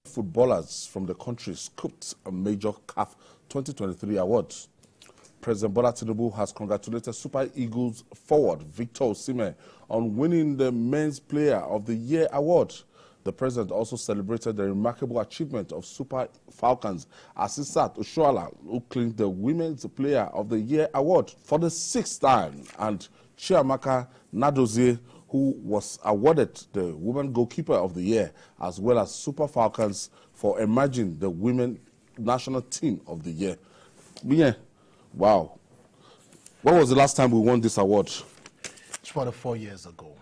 Footballers from the country scooped a major CAF 2023 awards. President Bola Tinubu has congratulated Super Eagles forward Victor Osimhen on winning the Men's Player of the Year award. The president also celebrated the remarkable achievement of Super Falcons Asisat Oshoala, who claimed the Women's Player of the Year award for the 6th time, and Chiamaka Nadozie, who was awarded the Women Goalkeeper of the Year, as well as Super Falcons for emerging the Women National Team of the Year. Yeah, wow. When was the last time we won this award? 24 years ago.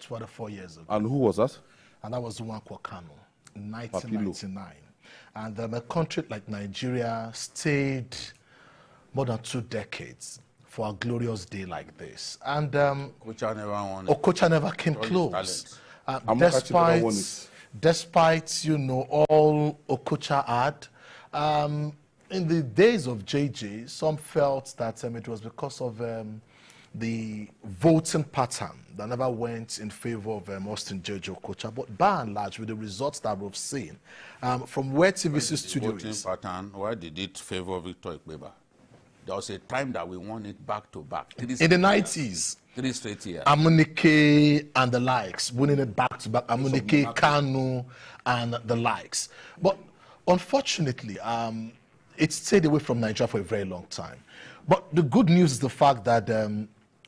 24 years ago. And who was that? And that was Nwankwo Kanu in 1999. And a country like Nigeria stayed more than 2 decades for a glorious day like this. And Okocha never came close. Despite, you know, all Okocha had, in the days of JJ, some felt that it was because of the voting pattern that never went in favor of Austin J.J. Okocha. But by and large, with the results that we've seen, from where TVC Studio is... Pattern, why did it favor Victor Ikpeba? There was a time that we won it back to back. In the 90s. 3 straight years. Amunike and the likes, winning it back to back. Amunike, Kanu, and the likes. But unfortunately, it stayed away from Nigeria for a very long time. But the good news is the fact that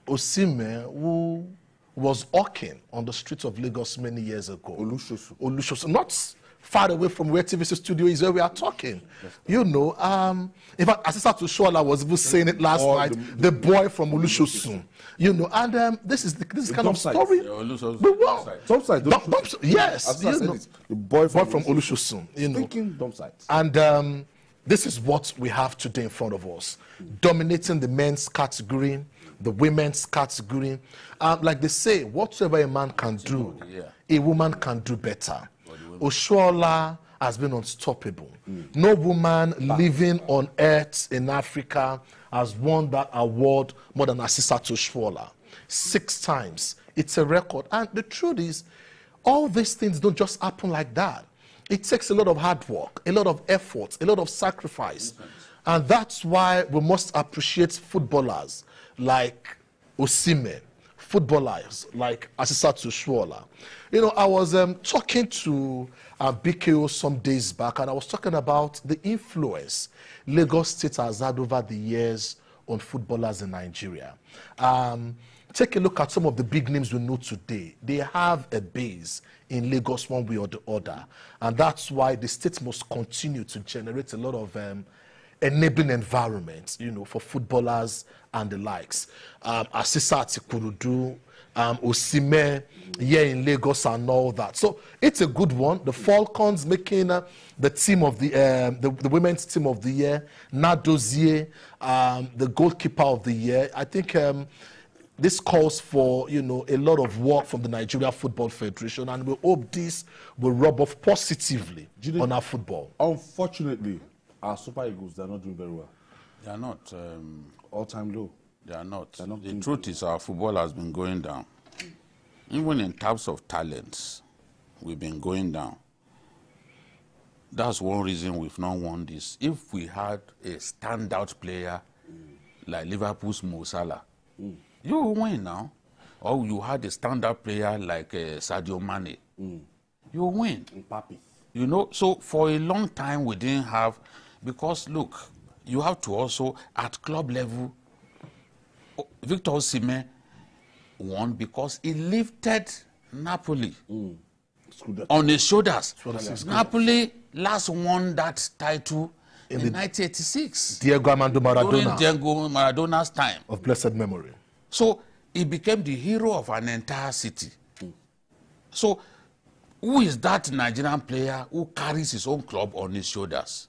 Osimhen, who was hawking on the streets of Lagos many years ago, Olushosu, not far away from where TVC Studio is, where we are talking. Yes. You know, in fact, Assistant Oshoala was even saying it last night, the boy from Olushosu. You know, and this is kind of story. Yes, you know, the boy from Olushosu. You know, dump sites. And this is what we have today in front of us, dominating the men's category, the women's category. Like they say, whatsoever a man can do, a woman can do better. Oshoala has been unstoppable. No woman living on earth in Africa has won that award more than Asisat Oshoala. 6 times. It's a record. And the truth is, all these things don't just happen like that. It takes a lot of hard work, a lot of effort, a lot of sacrifice. And that's why we must appreciate footballers like Osimhen, footballers like Asisat Oshoala. You know, I was talking to BKO some days back, and I was talking about the influence Lagos State has had over the years on footballers in Nigeria. Take a look at some of the big names we know today. They have a base in Lagos one way or the other. And that's why the state must continue to generate a lot of enabling environments, you know, for footballers and the likes. Asisat Ikurudu, Osimhen here in Lagos and all that. So it's a good one. The Falcons making the team of the women's team of the year. Nadozie, the goalkeeper of the year. I think this calls for, you know, a lot of work from the Nigeria Football Federation, and we hope this will rub off positively on our football. Unfortunately, our Super Eagles, they're not doing very well. They are not. All-time low. They are not. The truth is our football has been going down. Even in terms of talents, we've been going down. That's one reason we've not won this. If we had a standout player like Liverpool's Mo Salah, you will win now. Or you had a standout player like Sadio Mane, you will win. You know, so for a long time we didn't have, because look, you have to also, at club level, Victor Osimhen won because he lifted Napoli on his shoulders. Napoli last won that title in 1986. Diego Armando Maradona. During Diego Maradona's time. Of blessed memory. So he became the hero of an entire city. So who is that Nigerian player who carries his own club on his shoulders?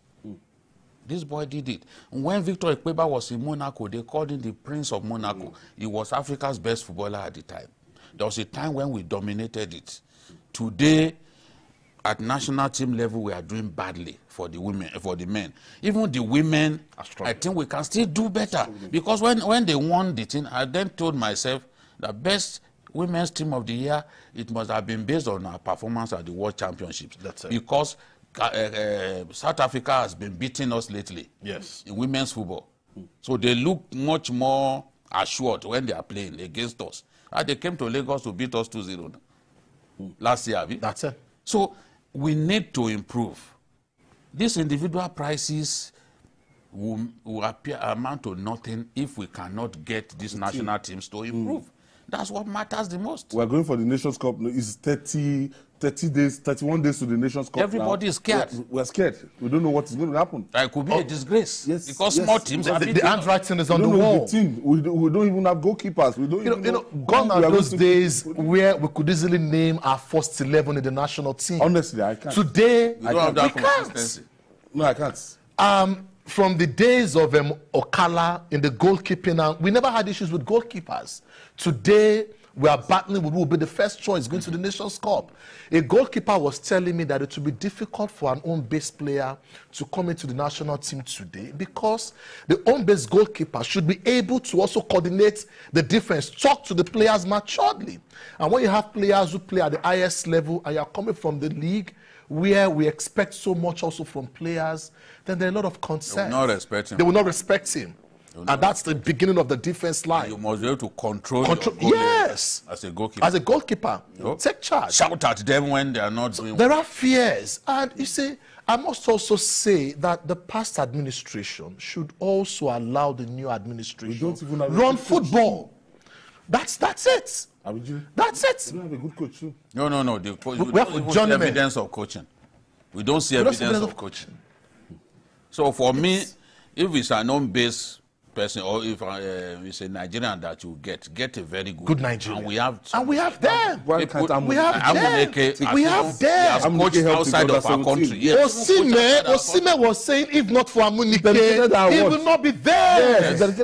This boy did it. When Victor Ikpeba was in Monaco, they called him the Prince of Monaco. He was Africa's best footballer at the time. There was a time when we dominated it. Today, at national team level, we are doing badly for the women, for the men. Even the women, I think we can still do better. Because when they won the thing, I then told myself, the best women's team of the year, it must have been based on our performance at the World Championships. That's it. Because South Africa has been beating us lately. Yes. In women's football. So they look much more assured when they are playing against us. And they came to Lagos to beat us 2-0 last year. That's it. So we need to improve. These individual prices will amount to nothing if we cannot get these national teams to improve. That's what matters the most. We're going for the Nations Cup. It's 30 days, 31 days to the Nations Cup. Everybody is scared. We're scared. We don't know what is going to happen. It could be a disgrace. Yes, because yes. small teams are The handwriting is on We the don't know wall. the team. We don't even have goalkeepers. We don't even know. Gone who are we those going to- days where we could easily name our first 11 in the national team. Honestly, I can't. Today, You don't have that we can't. consistency. No, I can't. From the days of Oshoala in the goalkeeping, we never had issues with goalkeepers. Today, we are battling with who will be the first choice going to the Nations Cup. A goalkeeper was telling me that it will be difficult for an home-based player to come into the national team today because the home-based goalkeeper should be able to also coordinate the defense, talk to the players maturely. And when you have players who play at the highest level and you are coming from the league where we expect so much also from players, then there are a lot of concerns. They will not respect him. They will not respect him. And that's the beginning of the defense line. You must be able to control your goal yes. as a goalkeeper. As a goalkeeper, take charge. Shout at them when they are not doing There are fears. And you see, I must also say that the past administration should also allow the new administration even have a run good coach. football. That's it. That's it. We don't have a good coach too. No. We have don't even see journeymen. evidence of coaching. We don't see We don't see evidence evidence of coaching. So for me, if it's an home-based person or if it's a Nigerian that you get a very good Nigerian. And we have them. Why can't People- We have them. Amuneke, We have them. Has coached Amuneke helped outside in of our 2017. country. Yes. Osimhen was saying if not for Amuneke, Dedicated he award. will not be there. Yes,